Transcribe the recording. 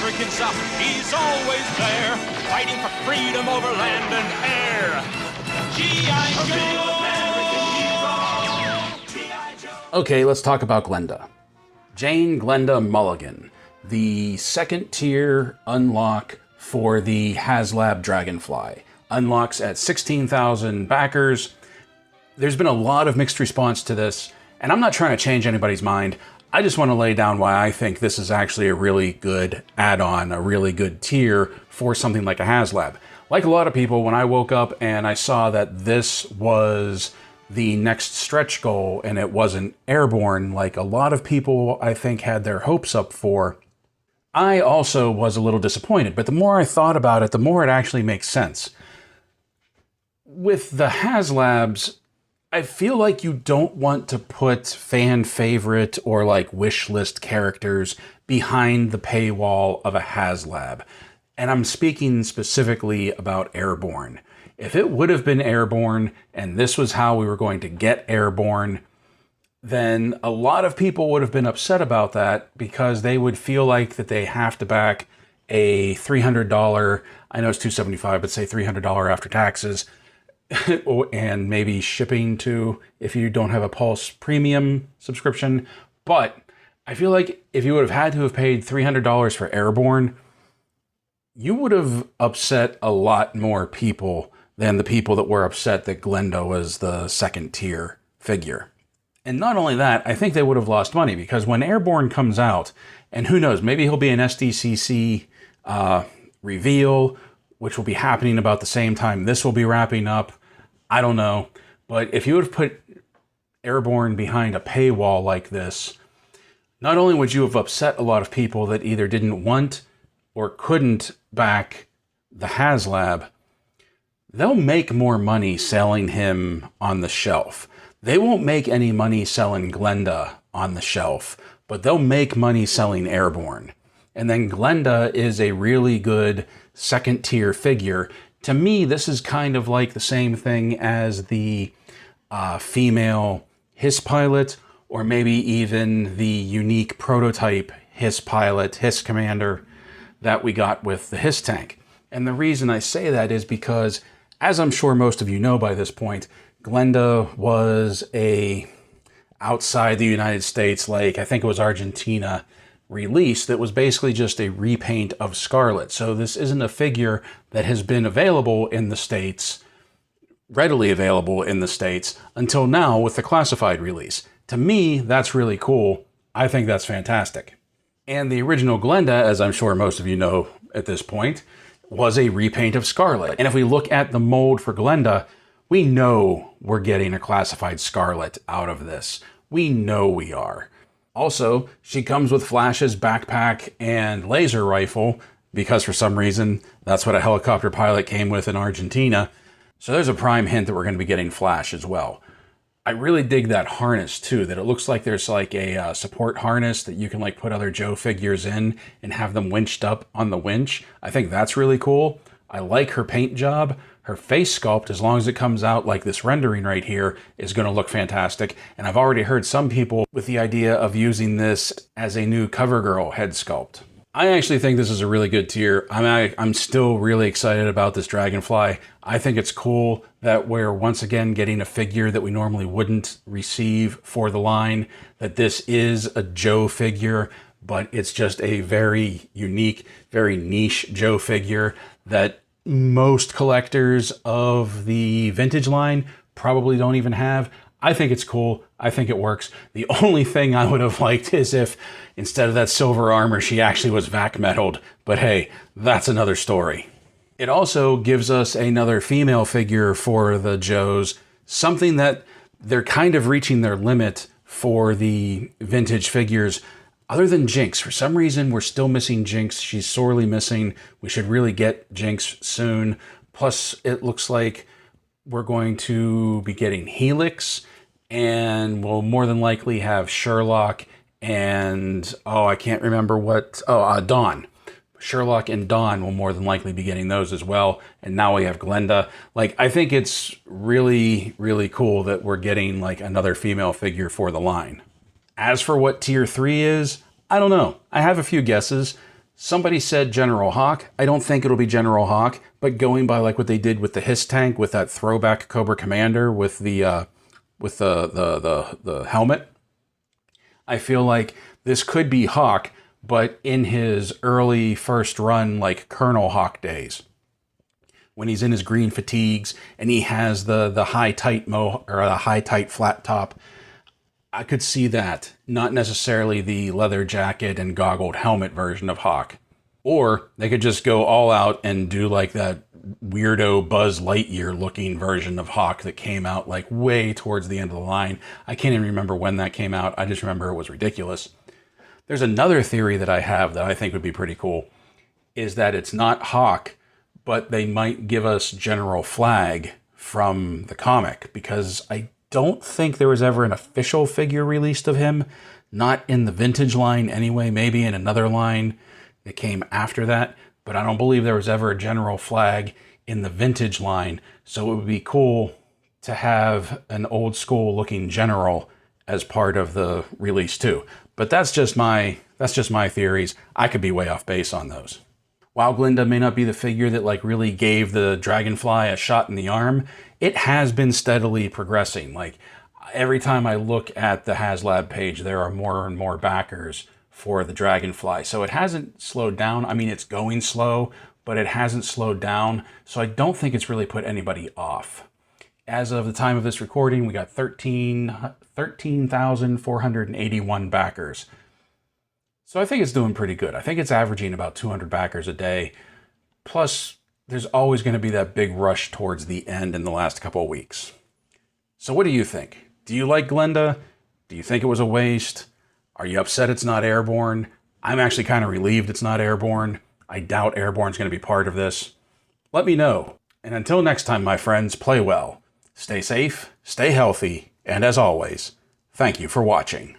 American South, he's always there, fighting for freedom over land and air. G.I. Joe! Okay, let's talk about Glenda. Jane Glenda Mulligan, the second tier unlock for the Haslab Dragonfly. Unlocks at 16,000 backers. There's been a lot of mixed response to this, and I'm not trying to change anybody's mind. I just want to lay down why I think this is actually a really good add-on, a really good tier for something like a Haslab. Like a lot of people, when I woke up and I saw that this was the next stretch goal and it wasn't airborne, like a lot of people I think had their hopes up for, I also was a little disappointed. But the more I thought about it, the more it actually makes sense. With the Haslabs, I feel like you don't want to put fan favorite or like wish list characters behind the paywall of a Haslab. And I'm speaking specifically about Airborne. If it would have been Airborne and this was how we were going to get Airborne, then a lot of people would have been upset about that because they would feel like that they have to back a $300, I know it's $275, but say $300 after taxes, and maybe shipping too if you don't have a Pulse Premium subscription. But I feel like if you would have had to have paid $300 for Airborne, you would have upset a lot more people than the people that were upset that Glenda was the second tier figure. And not only that, I think they would have lost money because when Airborne comes out, and who knows, maybe he'll be an SDCC reveal, which will be happening about the same time this will be wrapping up. I don't know. But if you would have put Airborne behind a paywall like this, not only would you have upset a lot of people that either didn't want or couldn't back the Haslab, they'll make more money selling him on the shelf. They won't make any money selling Glenda on the shelf, but they'll make money selling Airborne. And then Glenda is a really good second tier figure. To me, this is kind of like the same thing as the female Hiss pilot, or maybe even the unique prototype Hiss pilot, Hiss commander that we got with the Hiss tank. And the reason I say that is because, as I'm sure most of you know by this point, Glenda was a outside the United States, like I think it was Argentina, release that was basically just a repaint of Scarlet. So this isn't a figure that has been available in the States, readily available in the States, until now with the classified release. To me, that's really cool. I think that's fantastic. And the original Glenda, as I'm sure most of you know at this point, was a repaint of Scarlet. And if we look at the mold for Glenda, we know we're getting a classified Scarlet out of this. We know we are. Also, she comes with Flash's backpack and laser rifle, because for some reason, that's what a helicopter pilot came with in Argentina. So there's a prime hint that we're going to be getting Flash as well. I really dig that harness too, that it looks like there's like a support harness that you can like put other Joe figures in and have them winched up on the winch. I think that's really cool. I like her paint job. Her face sculpt, as long as it comes out like this rendering right here, is going to look fantastic. And I've already heard some people with the idea of using this as a new CoverGirl head sculpt. I actually think this is a really good tier. I'm still really excited about this Dragonfly. I think it's cool that we're once again getting a figure that we normally wouldn't receive for the line, that this is a Joe figure, but it's just a very unique, very niche Joe figure that most collectors of the vintage line probably don't even have. I think it's cool. I think it works. The only thing I would have liked is if instead of that silver armor, she actually was vac metaled. But hey, that's another story. It also gives us another female figure for the Joes, something that they're kind of reaching their limit for the vintage figures. Other than Jinx, for some reason, we're still missing Jinx. She's sorely missing. We should really get Jinx soon. Plus, it looks like we're going to be getting Helix, and we'll more than likely have Sherlock and, I can't remember what, Dawn. Sherlock and Dawn will more than likely be getting those as well. And now we have Glenda. Like, I think it's really, really cool that we're getting like another female figure for the line. As for what tier 3 is, I don't know. I have a few guesses. Somebody said General Hawk. I don't think it'll be General Hawk, but going by like what they did with the Hiss tank, with that throwback Cobra Commander with the helmet, I feel like this could be Hawk, but in his early first run, like Colonel Hawk days, when he's in his green fatigues and he has the high tight high tight flat top. I could see that, not necessarily the leather jacket and goggled helmet version of Hawk. Or they could just go all out and do like that weirdo Buzz Lightyear looking version of Hawk that came out like way towards the end of the line. I can't even remember when that came out. I just remember it was ridiculous. There's another theory that I have that I think would be pretty cool, is that it's not Hawk, but they might give us General Flag from the comic, because I don't think there was ever an official figure released of him, not in the vintage line anyway, maybe in another line that came after that, but I don't believe there was ever a General Flag in the vintage line, so it would be cool to have an old school looking general as part of the release too. But that's just my theories. I could be way off base on those. While Glenda may not be the figure that like really gave the Dragonfly a shot in the arm, it has been steadily progressing. Like every time I look at the Haslab page, there are more and more backers for the Dragonfly. So it hasn't slowed down. I mean, it's going slow, but it hasn't slowed down. So I don't think it's really put anybody off. As of the time of this recording, we got 13,481 backers. So I think it's doing pretty good. I think it's averaging about 200 backers a day. Plus, there's always going to be that big rush towards the end in the last couple of weeks. So what do you think? Do you like Glenda? Do you think it was a waste? Are you upset it's not Airborne? I'm actually kind of relieved it's not Airborne. I doubt Airborne's going to be part of this. Let me know. And until next time, my friends, play well. Stay safe, stay healthy, and as always, thank you for watching.